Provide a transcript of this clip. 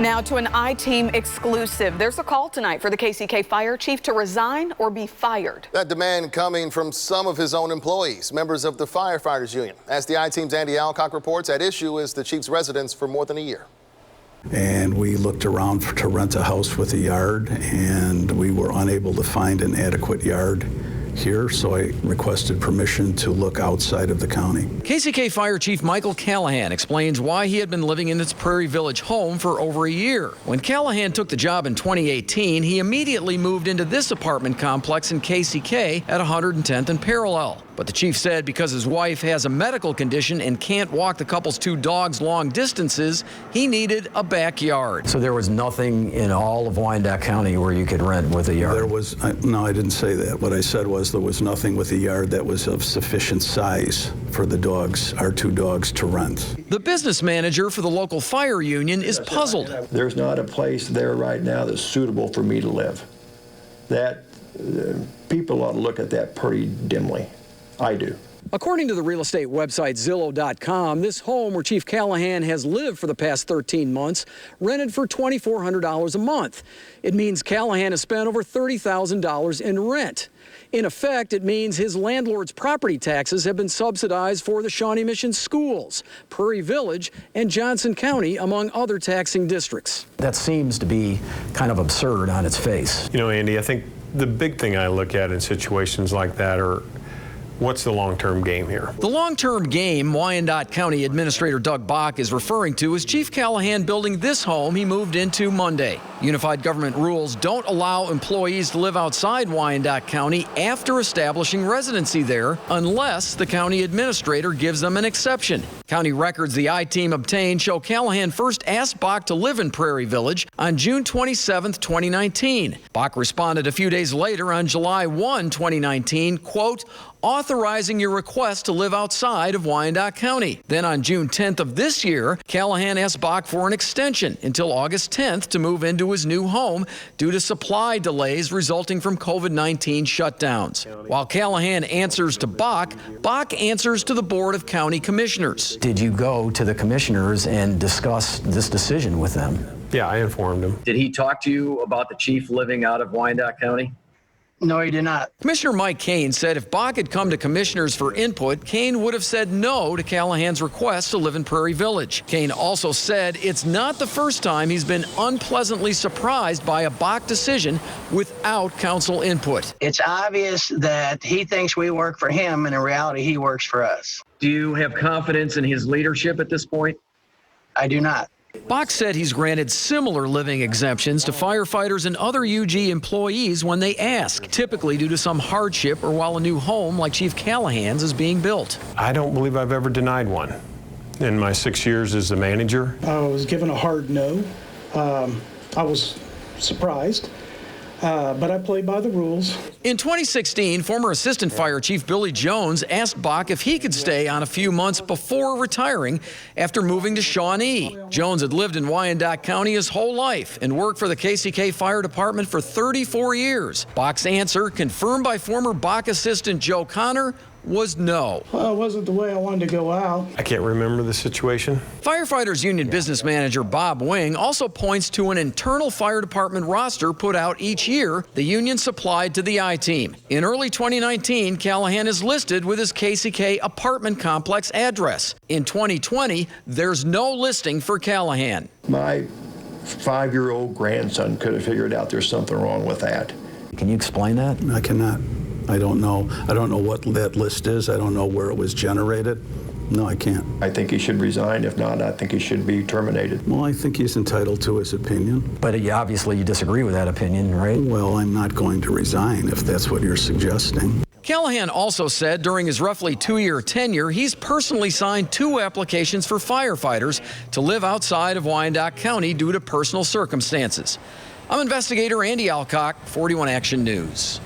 Now to an I-Team exclusive. There's a call tonight for the KCK fire chief to resign or be fired. That demand coming from some of his own employees, members of the firefighters union. As the I-Team's ALCOCK reports, at issue is the chief's residence for more than a year. And we looked around to rent a house with a yard, and we were unable to find an adequate yard here, so I requested permission to look outside of the county. KCK Fire Chief Michael Callahan explains why he had been living in his Prairie Village home for over a year. When Callahan took the job in 2018, he immediately moved into this apartment complex in KCK at 110th and Parallel. But the chief said because his wife has a medical condition and can't walk the couple's two dogs long distances, he needed a backyard. So there was nothing in all of Wyandotte County where you could rent with a yard? There was, no, I didn't say that. What I said was there was nothing with a yard that was of sufficient size for the dogs, our two dogs, to rent. The business manager for the local fire union is puzzled. There's not a place there right now that's suitable for me to live. That people ought to look at that pretty dimly. I do. According to the real estate website Zillow.com, this home where Chief Callahan has lived for the past 13 months rented for $2,400 a month. It means Callahan has spent over $30,000 in rent. In effect, it means his landlord's property taxes have been subsidized for the Shawnee Mission schools, Prairie Village, and Johnson County, among other taxing districts. That seems to be kind of absurd on its face. You know, Andy, I think the big thing I look at in situations like that are what's the long-term game here? The long-term game Wyandotte County Administrator Doug Bach is referring to is Chief Callahan building this home he moved into Monday. Unified government rules don't allow employees to live outside Wyandotte County after establishing residency there unless the county administrator gives them an exception. County records the I-Team obtained show Callahan first asked Bach to live in Prairie Village on June 27, 2019. Bach responded a few days later on July 1, 2019, quote, authorizing your request to live outside of Wyandotte County. Then on June 10th of this year, Callahan asked Bach for an extension until August 10th to move into his new home due to supply delays resulting from COVID-19 shutdowns. While Callahan answers to Bach, Bach answers to the Board of County Commissioners. Did you go to the commissioners and discuss this decision with them? Yeah, I informed him. Did he talk to you about the chief living out of Wyandotte County? No, he did not. Commissioner Mike KANE said if Bach had come to commissioners for input, KANE would have said no to Callahan's request to live in Prairie Village. KANE also said it's not the first time he's been unpleasantly surprised by a Bach decision without council input. It's obvious that he thinks we work for him, and in reality, he works for us. Do you have confidence in his leadership at this point? I do not. Bach said he's granted similar living exemptions to firefighters and other UG employees when they ask, typically due to some hardship or while a new home like Chief Callahan's is being built. I don't believe I've ever denied one in my 6 years as a manager. I was given a hard no. I was surprised. But I play by the rules. In 2016, former Assistant Fire Chief Billy Jones asked Bach if he could stay on a few months before retiring after moving to Shawnee. Jones had lived in Wyandotte County his whole life and worked for the KCK Fire Department for 34 years. Bach's answer, confirmed by former Bach assistant Joe Connor, was no. Well, it wasn't the way I wanted to go out. I can't remember the situation. Firefighters Union business manager Bob Wing also points to an internal fire department roster put out each year the union supplied to the I-Team. In early 2019, Callahan is listed with his KCK apartment complex address. In 2020, there's no listing for Callahan. My 5-year-old grandson could have figured out there's something wrong with that. Can you explain that? I cannot. I don't know. I don't know what that list is. I don't know where it was generated. No, I can't. I think he should resign. If not, I think he should be terminated. Well, I think he's entitled to his opinion. But obviously you disagree with that opinion, right? Well, I'm not going to resign if that's what you're suggesting. Callahan also said during his roughly 2-year tenure, he's personally signed 2 applications for firefighters to live outside of Wyandotte County due to personal circumstances. I'm investigator Andy Alcock, 41 Action News.